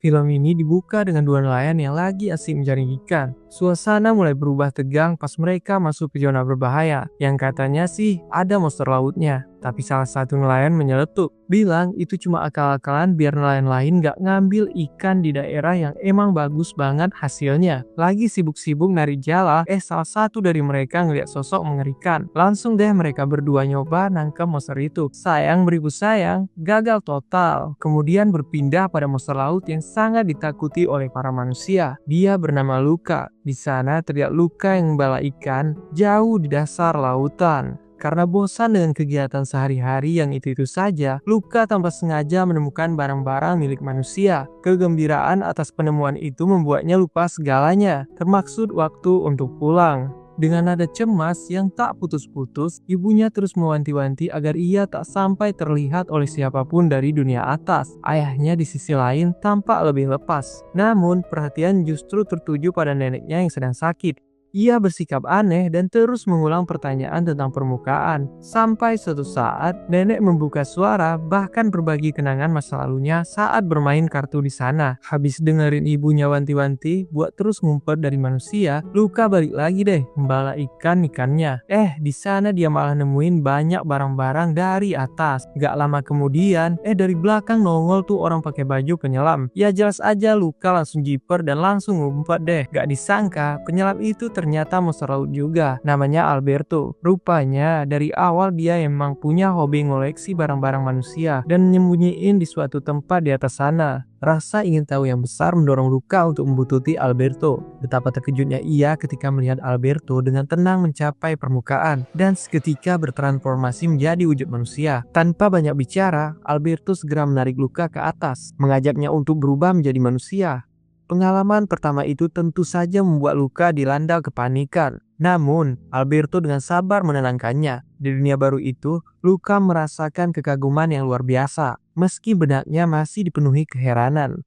Film ini dibuka dengan dua nelayan yang lagi asik mencari ikan. Suasana mulai berubah tegang pas mereka masuk ke zona berbahaya, yang katanya sih ada monster lautnya. Tapi salah satu nelayan menyeletuk, bilang itu cuma akal-akalan biar nelayan lain gak ngambil ikan di daerah yang emang bagus banget hasilnya. Lagi sibuk-sibuk nari jala, salah satu dari mereka ngeliat sosok mengerikan. Langsung deh mereka berdua nyoba nangkep monster itu. Sayang beribu sayang, gagal total. Kemudian berpindah pada monster laut yang sangat ditakuti oleh para manusia. Dia bernama Luka. Di sana terlihat Luka yang membala ikan jauh di dasar lautan. Karena bosan dengan kegiatan sehari-hari yang itu-itu saja, Luka tanpa sengaja menemukan barang-barang milik manusia. Kegembiraan atas penemuan itu membuatnya lupa segalanya, termaksud waktu untuk pulang. Dengan nada cemas yang tak putus-putus, ibunya terus mewanti-wanti agar ia tak sampai terlihat oleh siapapun dari dunia atas. Ayahnya di sisi lain tampak lebih lepas. Namun, perhatian justru tertuju pada neneknya yang sedang sakit. Ia bersikap aneh dan terus mengulang pertanyaan tentang permukaan. Sampai suatu saat, nenek membuka suara bahkan berbagi kenangan masa lalunya saat bermain kartu di sana. Habis dengerin ibunya wanti-wanti buat terus ngumpet dari manusia, Luka balik lagi deh membala ikannya. Di sana dia malah nemuin banyak barang-barang dari atas. Gak lama kemudian, dari belakang nongol tuh orang pakai baju penyelam. Ya jelas aja Luka langsung jiper dan langsung ngumpet deh. Gak disangka, penyelam itu ternyata monster laut juga, namanya Alberto. Rupanya dari awal dia emang punya hobi ngoleksi barang-barang manusia dan nyembunyiin di suatu tempat di atas sana. Rasa ingin tahu yang besar mendorong Luka untuk membututi Alberto. Betapa terkejutnya ia ketika melihat Alberto dengan tenang mencapai permukaan dan seketika bertransformasi menjadi wujud manusia. Tanpa banyak bicara, Alberto segera menarik Luka ke atas, mengajaknya untuk berubah menjadi manusia. Pengalaman pertama itu tentu saja membuat Luka dilanda kepanikan. Namun, Alberto dengan sabar menenangkannya. Di dunia baru itu, Luka merasakan kekaguman yang luar biasa, meski benaknya masih dipenuhi keheranan.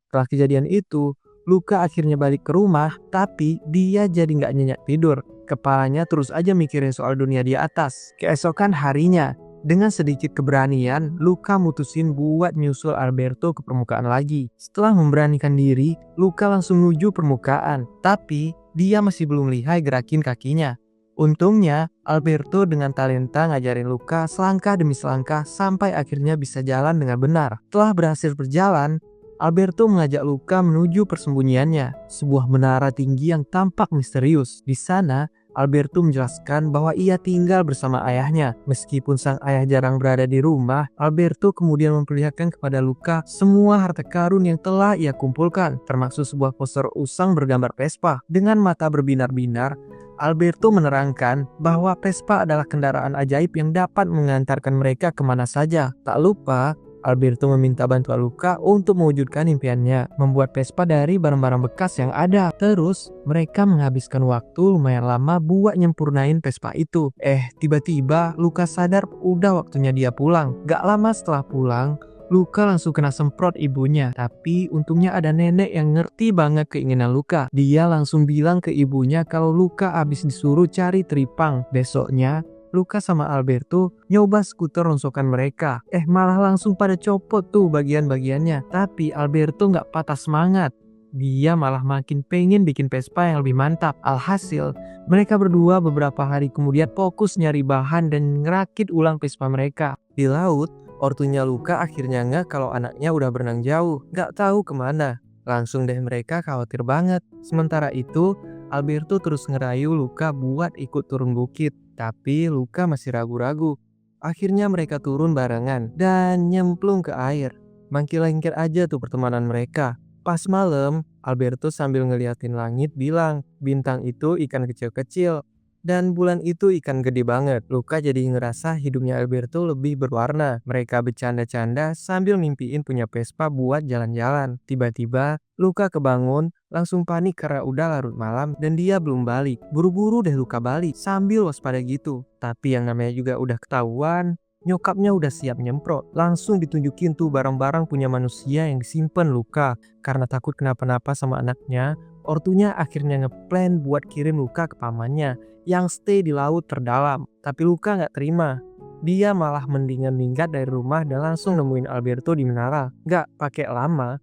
Setelah kejadian itu, Luka akhirnya balik ke rumah, tapi dia jadi nggak nyenyak tidur. Kepalanya terus aja mikirin soal dunia di atas. Keesokan harinya, dengan sedikit keberanian, Luka mutusin buat nyusul Alberto ke permukaan lagi. Setelah memberanikan diri, Luka langsung menuju permukaan. Tapi, dia masih belum lihai gerakin kakinya. Untungnya, Alberto dengan talenta ngajarin Luka selangkah demi selangkah sampai akhirnya bisa jalan dengan benar. Setelah berhasil berjalan, Alberto mengajak Luka menuju persembunyiannya, sebuah menara tinggi yang tampak misterius. Di sana, Alberto menjelaskan bahwa ia tinggal bersama ayahnya. Meskipun sang ayah jarang berada di rumah, Alberto kemudian memperlihatkan kepada Luka semua harta karun yang telah ia kumpulkan, termasuk sebuah poster usang bergambar Vespa. Dengan mata berbinar-binar, Alberto menerangkan bahwa Vespa adalah kendaraan ajaib yang dapat mengantarkan mereka kemana saja. Tak lupa, Alberto meminta bantuan Luka untuk mewujudkan impiannya, membuat Vespa dari barang-barang bekas yang ada. Terus, mereka menghabiskan waktu lumayan lama buat nyempurnain Vespa itu. Tiba-tiba Luka sadar udah waktunya dia pulang. Gak lama setelah pulang, Luka langsung kena semprot ibunya. Tapi untungnya ada nenek yang ngerti banget keinginan Luka. Dia langsung bilang ke ibunya kalau Luka habis disuruh cari teripang. Besoknya, Luka sama Alberto nyoba skuter rongsokan mereka. Malah langsung pada copot tuh bagian-bagiannya. Tapi Alberto nggak patah semangat. Dia malah makin pengen bikin Vespa yang lebih mantap. Alhasil, mereka berdua beberapa hari kemudian fokus nyari bahan dan ngerakit ulang Vespa mereka. Di laut, ortunya Luka akhirnya nggak kalau anaknya udah berenang jauh. Nggak tahu kemana. Langsung deh mereka khawatir banget. Sementara itu, Alberto terus ngerayu Luka buat ikut turun bukit. Tapi Luka masih ragu-ragu. Akhirnya mereka turun barengan dan nyemplung ke air. Mangkir-lengkir aja tuh pertemanan mereka. Pas malam, Alberto sambil ngeliatin langit bilang, bintang itu ikan kecil-kecil. Dan bulan itu ikan gede banget. Luka jadi ngerasa hidupnya Alberto lebih berwarna. Mereka bercanda-canda sambil mimpiin punya Vespa buat jalan-jalan. Tiba-tiba, Luka kebangun, langsung panik karena udah larut malam dan dia belum balik. Buru-buru deh Luka balik, sambil waspada gitu. Tapi yang namanya juga udah ketahuan, nyokapnya udah siap nyemprot. Langsung ditunjukin tuh barang-barang punya manusia yang disimpan Luka. Karena takut kenapa-napa sama anaknya, ortunya akhirnya ngeplan buat kirim Luka ke pamannya yang stay di laut terdalam. Tapi Luka gak terima. Dia malah mendingan minggat dari rumah dan langsung nemuin Alberto di menara. Gak pakai lama,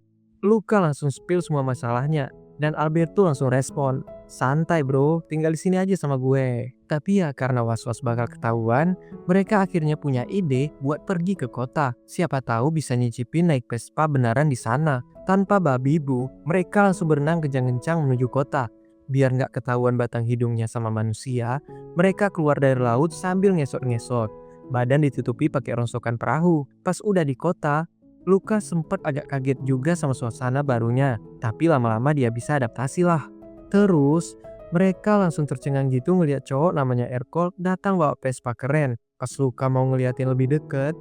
Luka langsung spill semua masalahnya. Dan Alberto langsung respon, "Santai bro, tinggal di sini aja sama gue." Tapi ya karena was-was bakal ketahuan, mereka akhirnya punya ide buat pergi ke kota. Siapa tahu bisa nyicipin naik Vespa beneran di sana. Tanpa babi bu, mereka langsung berenang kencang-kencang menuju kota. Biar nggak ketahuan batang hidungnya sama manusia, mereka keluar dari laut sambil ngesot-ngesot. Badan ditutupi pakai rongsokan perahu. Pas udah di kota, Luka sempat agak kaget juga sama suasana barunya, tapi lama-lama dia bisa adaptasi lah. Terus, mereka langsung tercengang gitu ngeliat cowok namanya Ercole datang bawa Vespa keren. Pas Luka mau ngeliatin lebih deket,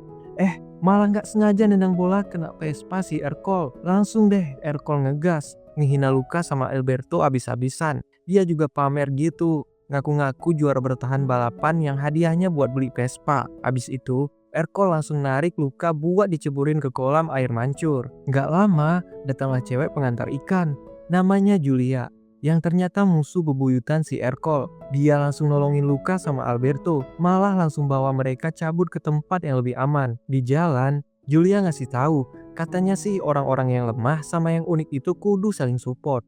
malah nggak sengaja nendang bola kena Vespa si Ercole. Langsung deh Ercole ngegas, ngehina Luka sama Alberto abis-abisan. Dia juga pamer gitu, ngaku-ngaku juara bertahan balapan yang hadiahnya buat beli Vespa. Abis itu, Ercole langsung narik Luka buat diceburin ke kolam air mancur. Gak lama, datanglah cewek pengantar ikan. Namanya Julia, yang ternyata musuh bebuyutan si Ercole. Dia langsung nolongin Luka sama Alberto, malah langsung bawa mereka cabut ke tempat yang lebih aman. Di jalan, Julia ngasih tahu, katanya sih orang-orang yang lemah sama yang unik itu kudu saling support.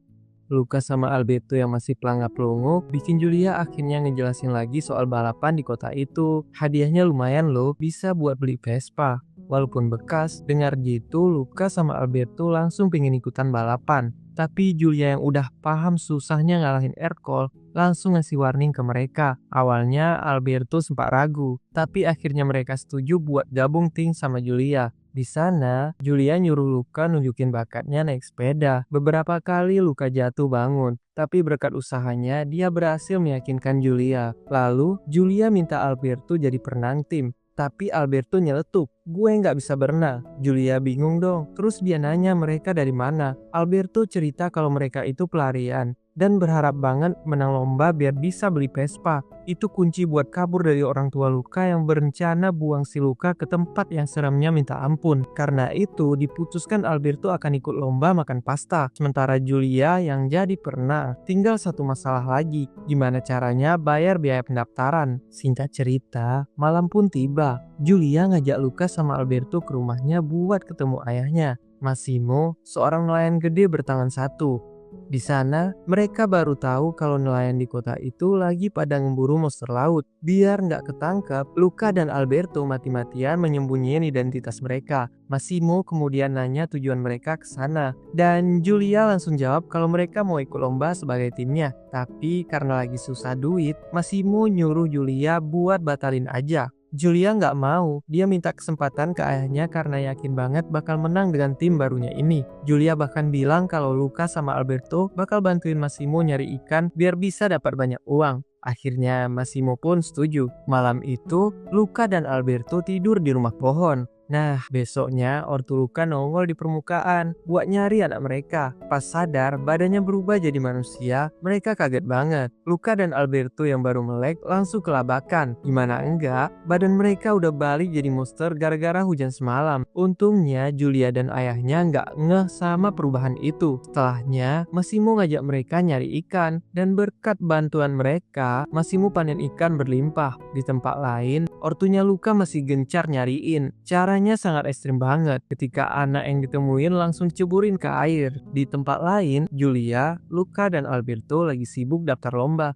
Luka sama Alberto yang masih pelangap-pelunguk bikin Julia akhirnya ngejelasin lagi soal balapan di kota itu. Hadiahnya lumayan loh, bisa buat beli Vespa. Walaupun bekas, dengar gitu Luka sama Alberto langsung pengen ikutan balapan. Tapi Julia yang udah paham susahnya ngalahin Ercole langsung ngasih warning ke mereka. Awalnya Alberto sempat ragu, tapi akhirnya mereka setuju buat gabung tim sama Julia. Di sana, Julia nyuruh Luka nunjukin bakatnya naik sepeda. Beberapa kali Luka jatuh bangun, tapi berkat usahanya dia berhasil meyakinkan Julia. Lalu, Julia minta Alberto jadi perenang tim. Tapi Alberto nyeletuk, "Gue nggak bisa berenang." Julia bingung dong. Terus dia nanya mereka dari mana. Alberto cerita kalau mereka itu pelarian dan berharap banget menang lomba biar bisa beli Vespa. Itu kunci buat kabur dari orang tua Luka yang berencana buang si Luka ke tempat yang seremnya minta ampun. Karena itu diputuskan Alberto akan ikut lomba makan pasta. Sementara Julia yang jadi perenang. Tinggal satu masalah lagi, gimana caranya bayar biaya pendaftaran. Singkat cerita, malam pun tiba. Julia ngajak Luka sama Alberto ke rumahnya buat ketemu ayahnya, Massimo, seorang nelayan gede bertangan satu. Di sana, mereka baru tahu kalau nelayan di kota itu lagi pada memburu monster laut. Biar nggak ketangkap, Luka dan Alberto mati-matian menyembunyikan identitas mereka. Massimo kemudian nanya tujuan mereka ke sana. Dan Julia langsung jawab kalau mereka mau ikut lomba sebagai timnya. Tapi karena lagi susah duit, Massimo nyuruh Julia buat batalin aja. Julia nggak mau, dia minta kesempatan ke ayahnya karena yakin banget bakal menang dengan tim barunya ini. Julia bahkan bilang kalau Luka sama Alberto bakal bantuin Massimo nyari ikan biar bisa dapat banyak uang. Akhirnya Massimo pun setuju. Malam itu, Luka dan Alberto tidur di rumah pohon. Nah, besoknya ortu Luka nongol di permukaan buat nyari anak mereka. Pas sadar, badannya berubah jadi manusia, mereka kaget banget. Luka dan Alberto yang baru melek langsung kelabakan. Gimana enggak, badan mereka udah balik jadi monster gara-gara hujan semalam. Untungnya Julia dan ayahnya nggak ngeh sama perubahan itu. Setelahnya, Massimo ngajak mereka nyari ikan. Dan berkat bantuan mereka, Massimo panen ikan berlimpah. Di tempat lain, ortunya Luka masih gencar nyariin. Caranya sangat ekstrim banget. Ketika anak yang ditemuin langsung ceburin ke air. Di tempat lain, Julia, Luka, dan Alberto lagi sibuk daftar lomba.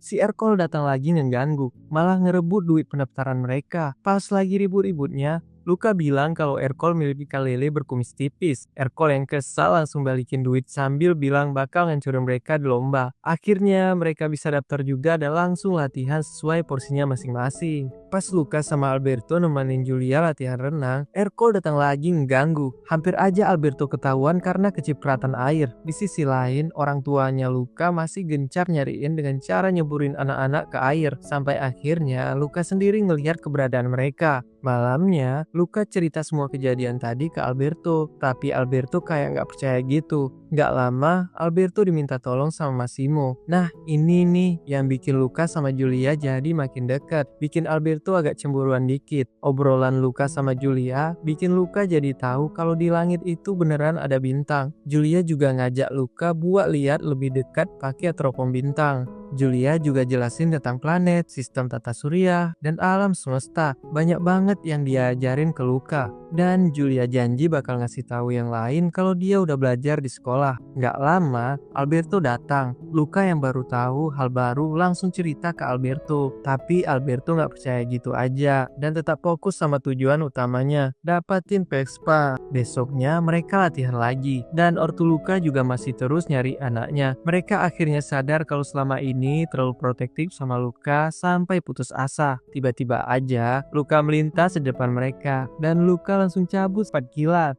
Si Ercole datang lagi ngeganggu, malah ngerebut duit pendaftaran mereka. Pas lagi ribut-ributnya, Luka bilang kalau Ercole milik ikan lele berkumis tipis. Ercole yang kesal langsung balikin duit sambil bilang bakal ngancurin mereka di lomba. Akhirnya mereka bisa daftar juga dan langsung latihan sesuai porsinya masing-masing. Pas Luka sama Alberto nemenin Julia latihan renang, Ercole datang lagi ngeganggu. Hampir aja Alberto ketahuan karena kecipratan air. Di sisi lain, orang tuanya Luka masih gencar nyariin dengan cara nyeburin anak-anak ke air. Sampai akhirnya Luka sendiri ngelihat keberadaan mereka. Malamnya, Luka cerita semua kejadian tadi ke Alberto, tapi Alberto kayak nggak percaya gitu. Nggak lama, Alberto diminta tolong sama Massimo. Nah, ini nih yang bikin Luka sama Julia jadi makin dekat, bikin Alberto agak cemburuan dikit. Obrolan Luka sama Julia bikin Luka jadi tahu kalau di langit itu beneran ada bintang. Julia juga ngajak Luka buat lihat lebih dekat pakai teropong bintang. Julia juga jelasin tentang planet, sistem tata surya, dan alam semesta. Banyak banget yang dia ajarin ke Luka. Dan Julia janji bakal ngasih tahu yang lain kalau dia udah belajar di sekolah. Nggak lama, Alberto datang. Luka yang baru tahu hal baru langsung cerita ke Alberto. Tapi Alberto nggak percaya gitu aja dan tetap fokus sama tujuan utamanya, dapatin Vespa. Besoknya mereka latihan lagi dan ortu Luka juga masih terus nyari anaknya. Mereka akhirnya sadar kalau selama ini terlalu protektif sama Luka sampai putus asa. Tiba-tiba aja Luka melintas di depan mereka dan Luka langsung cabut 4 kilat.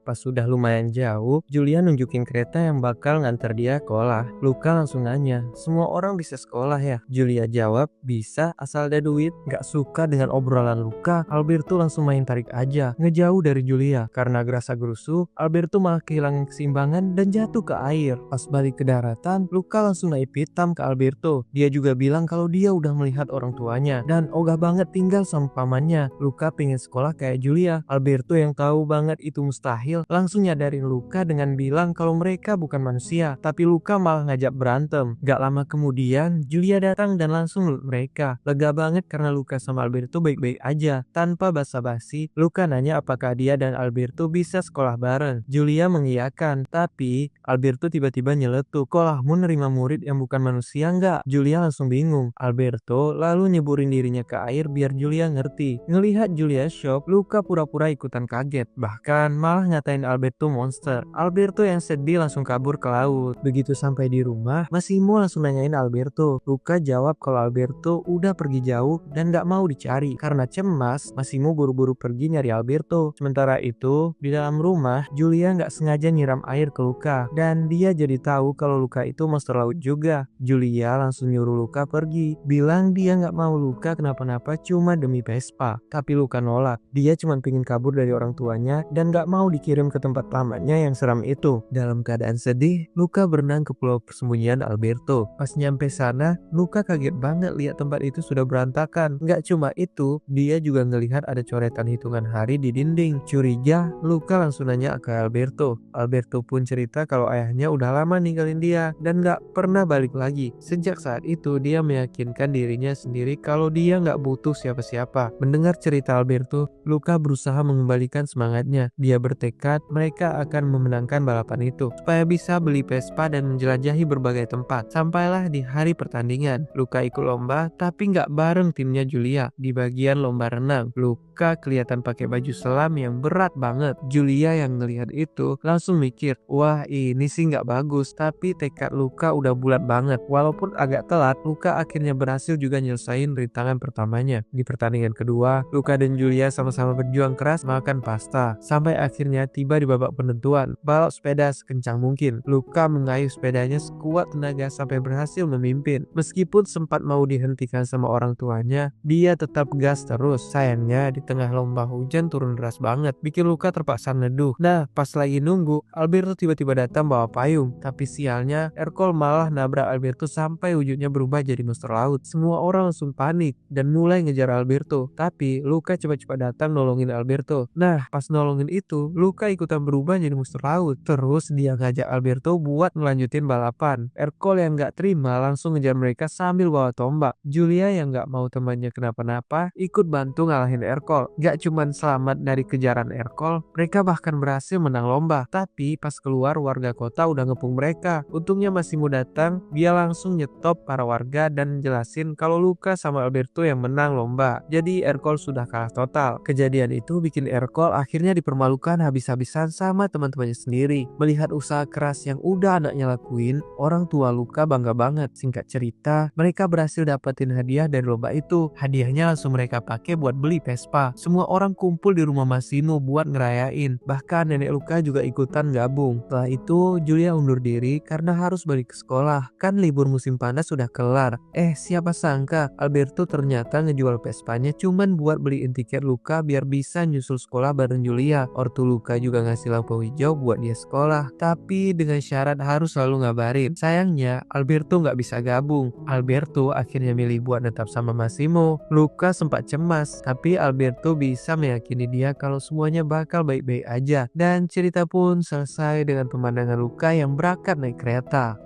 Pas sudah lumayan jauh, Julia nunjukin kereta yang bakal nganter dia sekolah. Luka langsung nanya, semua orang bisa sekolah ya? Julia jawab, bisa asal ada duit. Gak suka dengan obrolan Luka, Alberto langsung main tarik aja, ngejauh dari Julia. Karena gerasa gerusu, Alberto malah kehilangan keseimbangan dan jatuh ke air. Pas balik ke daratan, Luka langsung naik pitam ke Alberto. Dia juga bilang kalau dia udah melihat orang tuanya dan ogah banget tinggal sama pamannya. Luka pengen sekolah kayak Julia. Alberto yang tahu banget itu mustahil langsung nyadarin Luka dengan bilang kalau mereka bukan manusia, tapi Luka malah ngajak berantem. Gak lama kemudian, Julia datang dan langsung meluk mereka. Lega banget karena Luka sama Alberto baik-baik aja. Tanpa basa-basi, Luka nanya apakah dia dan Alberto bisa sekolah bareng. Julia mengiyakan, tapi Alberto tiba-tiba nyeletuk, "Sekolahmu nerima murid yang bukan manusia nggak?" Julia langsung bingung. Alberto lalu nyeburin dirinya ke air biar Julia ngerti. Ngelihat Julia shock, Luka pura-pura ikutan kaget. Bahkan malah ngatain Alberto monster. Alberto yang sedih langsung kabur ke laut. Begitu sampai di rumah, Massimo langsung nanyain Alberto. Luka jawab kalau Alberto udah pergi jauh dan gak mau dicari. Karena cemas, Massimo buru-buru pergi nyari Alberto. Sementara itu, di dalam rumah, Julia gak sengaja nyiram air ke Luka. Dan dia jadi tahu kalau Luka itu monster laut juga. Julia langsung nyuruh Luka pergi. Bilang dia gak mau Luka kenapa-napa cuma demi Vespa. Tapi Luka nolak. Dia cuma pengen kabur dari orang tuanya dan gak mau dikirim ke tempat lamanya yang seram itu. Dalam keadaan sedih, Luka berenang ke pulau persembunyian Alberto. Pas nyampe sana, Luka kaget banget lihat tempat itu sudah berantakan. Gak cuma itu, dia juga ngelihat ada coretan hitungan hari di dinding. Curiga, Luka langsung nanya ke Alberto. Alberto pun cerita kalau ayahnya udah lama ninggalin dia dan gak pernah balik lagi. Sejak saat itu, dia meyakinkan dirinya sendiri kalau dia gak butuh siapa-siapa. Mendengar cerita Alberto, Luka berusaha mengembalikan semangatnya. Dia bertekad mereka akan memenangkan balapan itu supaya bisa beli Vespa dan menjelajahi berbagai tempat. Sampailah di hari pertandingan. Luka ikut lomba tapi nggak bareng timnya Julia di bagian lomba renang. Luka kelihatan pakai baju selam yang berat banget. Julia yang ngelihat itu langsung mikir, wah ini sih nggak bagus, tapi tekad Luka udah bulat banget. Walaupun agak telat, Luka akhirnya berhasil juga nyelesain rintangan pertamanya. Di pertandingan kedua, Luka dan Julia sama-sama berjuang keras makan pasta sampai akhirnya tiba di babak penentuan. Balap sepeda sekencang mungkin. Luka mengayuh sepedanya sekuat tenaga sampai berhasil memimpin. Meskipun sempat mau dihentikan sama orang tuanya, dia tetap gas terus. Sayangnya di tengah lomba hujan turun deras banget, bikin Luka terpaksa neduh. Nah, pas lagi nunggu, Alberto tiba-tiba datang bawa payung. Tapi sialnya, Ercole malah nabrak Alberto sampai wujudnya berubah jadi monster laut. Semua orang langsung panik dan mulai ngejar Alberto. Tapi Luka cepat-cepat datang nolongin Alberto. Nah, pas nolongin itu, Luka ikutan berubah jadi monster laut. Terus dia ngajak Alberto buat ngelanjutin balapan. Ercole yang gak terima langsung ngejar mereka sambil bawa tombak. Julia yang gak mau temannya kenapa-napa ikut bantu ngalahin Ercole. Gak cuman selamat dari kejaran Ercole, mereka bahkan berhasil menang lomba. Tapi pas keluar, warga kota udah ngepung mereka. Untungnya Massimo datang, dia langsung nyetop para warga dan jelasin kalau Luka sama Alberto yang menang lomba. Jadi Ercole sudah kalah total. Kejadian itu bikin Ercole akhirnya dipermalukan habis-habisan sama teman-temannya sendiri. Melihat usaha keras yang udah anaknya lakuin, orang tua Luka bangga banget. Singkat cerita, mereka berhasil dapetin hadiah dari lomba itu. Hadiahnya langsung mereka pakai buat beli Vespa. Semua orang kumpul di rumah Massimo buat ngerayain. Bahkan nenek Luka juga ikutan gabung. Setelah itu, Julia undur diri karena harus balik ke sekolah. Kan libur musim panas sudah kelar. Siapa sangka Alberto ternyata ngejual Vespanya cuman buat beliin tiket Luka biar bisa nyusul sekolah bareng Julia. Ortu Luka juga ngasih lampu hijau buat dia sekolah, tapi dengan syarat harus selalu ngabarin. Sayangnya Alberto nggak bisa gabung. Alberto akhirnya milih buat tetap sama Massimo. Luka sempat cemas, tapi Alberto bisa meyakini dia kalau semuanya bakal baik-baik aja. Dan cerita pun selesai dengan pemandangan Luka yang berangkat naik kereta.